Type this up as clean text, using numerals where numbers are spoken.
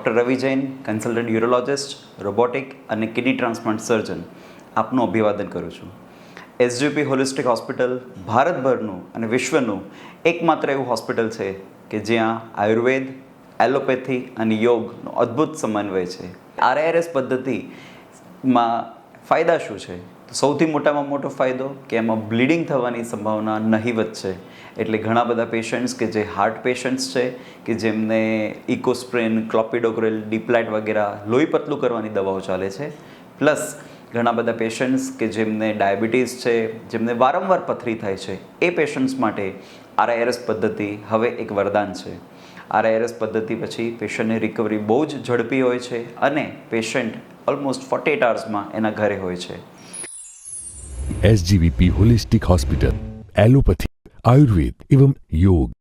Doctor રવિ Jain, consultant urologist, robotic અને kidney transplant સર્જન આપનું અભિવાદન કરું છું. એસજીપી હોલિસ્ટિક હોસ્પિટલ ભારતભરનું અને વિશ્વનું એકમાત્ર એવું હોસ્પિટલ છે કે જ્યાં આયુર્વેદ, એલોપેથી અને યોગનો અદ્ભુત સમન્વય છે. RIRS પદ્ધતિમાં ફાયદા શું છે? તો સૌથી મોટામાં મોટો ફાયદો કે એમાં બ્લીડિંગ થવાની સંભાવના નહિવત છે. એટલે ઘણા બધા પેશન્ટ્સ કે જે હાર્ટ પેશન્ટ્સ છે કે જેમને ઇકોસ્પ્રિન, ક્લોપિડોગ્રેલ, ડીપ્લાઇટ વગેરે લોહી પતલું કરવાની દવાઓ ચાલે છે, પ્લસ ઘણા બધા પેશન્ટ્સ કે જેમને ડાયાબિટીસ છે, જેમને વારંવાર પથરી થાય છે, એ પેશન્ટ્સ માટે RIRS પદ્ધતિ હવે એક વરદાન છે. RIRS પદ્ધતિ પછી પેશન્ટની રિકવરી બહુ જ ઝડપી હોય છે અને પેશન્ટ ઓલમોસ્ટ 48 અવર્સમાં એના ઘરે હોય છે. SGVP holistic hospital, allopathy, Ayurveda एवं योग.